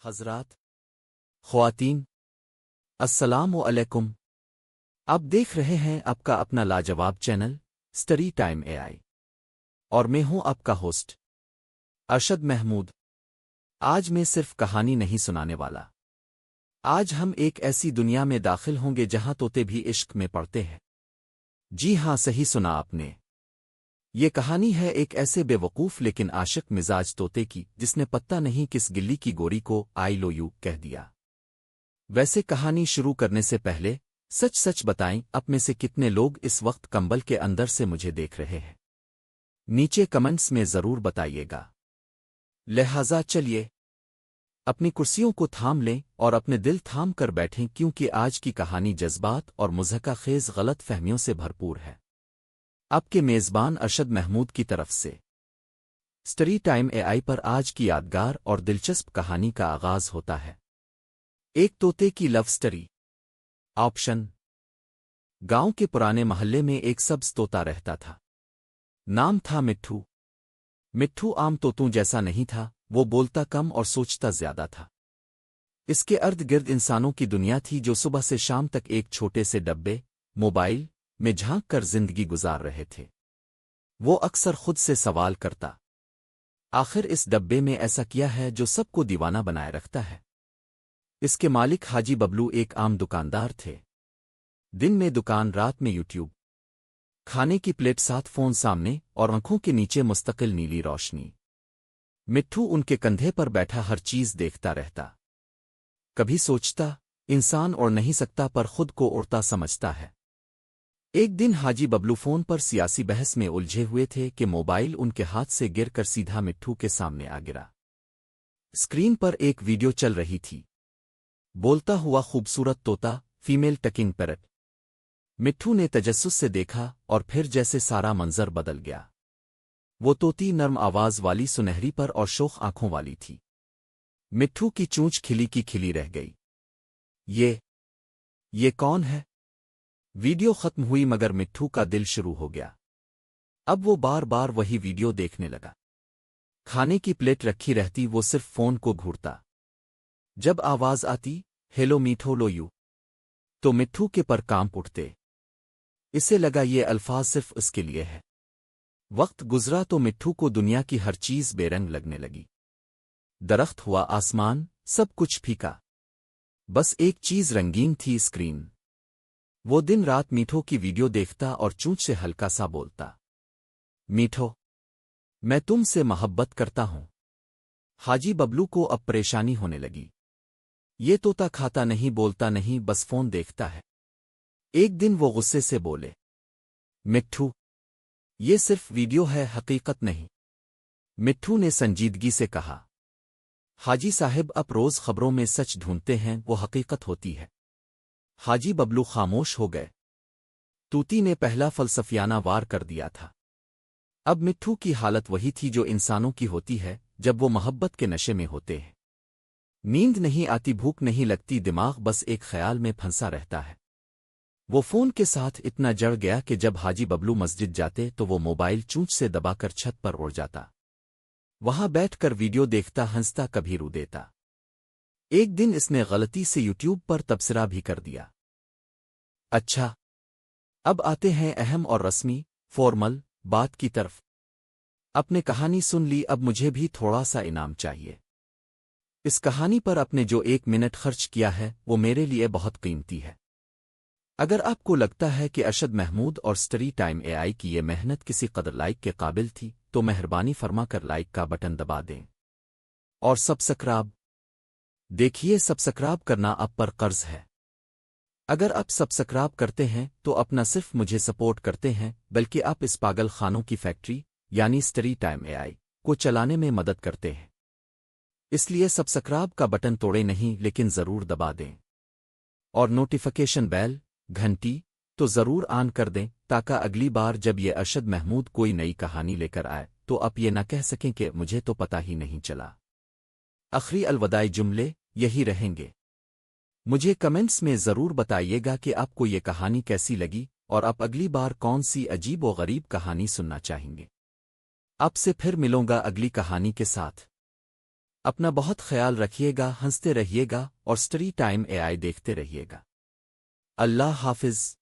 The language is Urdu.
حضرات خواتین السلام علیکم۔ آپ دیکھ رہے ہیں آپ کا اپنا لاجواب چینل سٹوری ٹائم اے آئی اور میں ہوں آپ کا ہوسٹ ارشد محمود۔ آج میں صرف کہانی نہیں سنانے والا، آج ہم ایک ایسی دنیا میں داخل ہوں گے جہاں طوطے بھی عشق میں پڑتے ہیں۔ جی ہاں، صحیح سنا آپ نے، یہ کہانی ہے ایک ایسے بے وقوف لیکن عاشق مزاج طوطے کی جس نے پتہ نہیں کس گلی کی گوری کو آئی لو یو کہہ دیا۔ ویسے کہانی شروع کرنے سے پہلے سچ سچ بتائیں، آپ میں سے کتنے لوگ اس وقت کمبل کے اندر سے مجھے دیکھ رہے ہیں؟ نیچے کمنٹس میں ضرور بتائیے گا۔ لہٰذا چلیے اپنی کرسیوں کو تھام لیں اور اپنے دل تھام کر بیٹھیں، کیونکہ آج کی کہانی جذبات اور مضحکہ خیز غلط فہمیوں سے بھرپور ہے۔ آپ کے میزبان ارشد محمود کی طرف سے سٹوری ٹائم اے آئی پر آج کی یادگار اور دلچسپ کہانی کا آغاز ہوتا ہے۔ ایک طوطے کی لو سٹوری۔ آپشن: گاؤں کے پرانے محلے میں ایک سبز طوطا رہتا تھا، نام تھا مٹھو۔ مٹھو عام طوطوں جیسا نہیں تھا، وہ بولتا کم اور سوچتا زیادہ تھا۔ اس کے ارد گرد انسانوں کی دنیا تھی جو صبح سے شام تک ایک چھوٹے سے ڈبے موبائل میں جھانک کر زندگی گزار رہے تھے۔ وہ اکثر خود سے سوال کرتا، آخر اس ڈبے میں ایسا کیا ہے جو سب کو دیوانہ بنائے رکھتا ہے؟ اس کے مالک حاجی ببلو ایک عام دکاندار تھے۔ دن میں دکان، رات میں یوٹیوب، کھانے کی پلیٹ ساتھ فون سامنے اور آنکھوں کے نیچے مستقل نیلی روشنی۔ مٹھو ان کے کندھے پر بیٹھا ہر چیز دیکھتا رہتا، کبھی سوچتا انسان اڑ نہیں سکتا پر خود کو اڑتا سمجھتا ہے۔ ایک دن حاجی ببلو فون پر سیاسی بحث میں الجھے ہوئے تھے کہ موبائل ان کے ہاتھ سے گر کر سیدھا مٹھو کے سامنے آ گرا۔ اسکرین پر ایک ویڈیو چل رہی تھی، بولتا ہوا خوبصورت طوطا، فیمیل ٹکنگ پیرٹ۔ مٹھو نے تجسس سے دیکھا اور پھر جیسے سارا منظر بدل گیا۔ وہ طوطی نرم آواز والی، سنہری پر اور شوخ آنکھوں والی تھی۔ مٹھو کی چونچ کھلی کی کھلی رہ گئی۔ یہ کون ہے؟ ویڈیو ختم ہوئی مگر مٹھو کا دل شروع ہو گیا۔ اب وہ بار بار وہی ویڈیو دیکھنے لگا۔ کھانے کی پلیٹ رکھی رہتی، وہ صرف فون کو گھورتا۔ جب آواز آتی ہیلو میٹھو لو یو، تو مٹھو کے پر کانپ اٹھتے۔ اسے لگا یہ الفاظ صرف اس کے لیے ہے۔ وقت گزرا تو مٹھو کو دنیا کی ہر چیز بے رنگ لگنے لگی۔ درخت ہوا، آسمان، سب کچھ پھیکا، بس ایک چیز رنگین تھی، اسکرین۔ وہ دن رات میٹھو کی ویڈیو دیکھتا اور چونچ سے ہلکا سا بولتا، میٹھو، میں تم سے محبت کرتا ہوں۔ حاجی ببلو کو اب پریشانی ہونے لگی۔ یہ طوطا کھاتا نہیں، بولتا نہیں، بس فون دیکھتا ہے۔ ایک دن وہ غصے سے بولے، مٹھو، یہ صرف ویڈیو ہے، حقیقت نہیں۔ مٹھو نے سنجیدگی سے کہا، حاجی صاحب، آپ روز خبروں میں سچ ڈھونڈتے ہیں، وہ حقیقت ہوتی ہے۔ حاجی ببلو خاموش ہو گئے۔ طوطی نے پہلا فلسفیانہ وار کر دیا تھا۔ اب مٹھو کی حالت وہی تھی جو انسانوں کی ہوتی ہے جب وہ محبت کے نشے میں ہوتے ہیں۔ نیند نہیں آتی، بھوک نہیں لگتی، دماغ بس ایک خیال میں پھنسا رہتا ہے۔ وہ فون کے ساتھ اتنا جڑ گیا کہ جب حاجی ببلو مسجد جاتے تو وہ موبائل چونچ سے دبا کر چھت پر اڑ جاتا۔ وہاں بیٹھ کر ویڈیو دیکھتا، ہنستا، کبھی رو دیتا۔ ایک دن اس نے غلطی سے یوٹیوب پر تبصرہ بھی کر دیا۔ اچھا، اب آتے ہیں اہم اور رسمی فارمل بات کی طرف۔ اپنے کہانی سن لی، اب مجھے بھی تھوڑا سا انعام چاہیے۔ اس کہانی پر اپنے جو 1 منٹ خرچ کیا ہے وہ میرے لیے بہت قیمتی ہے۔ اگر آپ کو لگتا ہے کہ ارشد محمود اور سٹوری ٹائم اے آئی کی یہ محنت کسی قدر لائک کے قابل تھی تو مہربانی فرما کر لائک کا بٹن دبا دیں اور سبسکرائب۔ دیکھیے، سبسکرائب کرنا آپ پر قرض ہے۔ اگر آپ سبسکرائب کرتے ہیں تو اپنا صرف مجھے سپورٹ کرتے ہیں، بلکہ آپ اس پاگل خانوں کی فیکٹری یعنی سٹوری ٹائم اے آئی کو چلانے میں مدد کرتے ہیں۔ اس لیے سبسکرائب کا بٹن توڑے نہیں، لیکن ضرور دبا دیں اور نوٹیفیکیشن بیل گھنٹی تو ضرور آن کر دیں، تاکہ اگلی بار جب یہ ارشد محمود کوئی نئی کہانی لے کر آئے تو آپ یہ نہ کہہ سکیں کہ مجھے تو پتہ ہی نہیں چلا۔ آخری الوداعی جملے یہی رہیں گے۔ مجھے کمنٹس میں ضرور بتائیے گا کہ آپ کو یہ کہانی کیسی لگی اور آپ اگلی بار کون سی عجیب و غریب کہانی سننا چاہیں گے۔ آپ سے پھر ملوں گا اگلی کہانی کے ساتھ۔ اپنا بہت خیال رکھیے گا، ہنستے رہیے گا اور سٹری ٹائم اے آئی دیکھتے رہیے گا۔ اللہ حافظ۔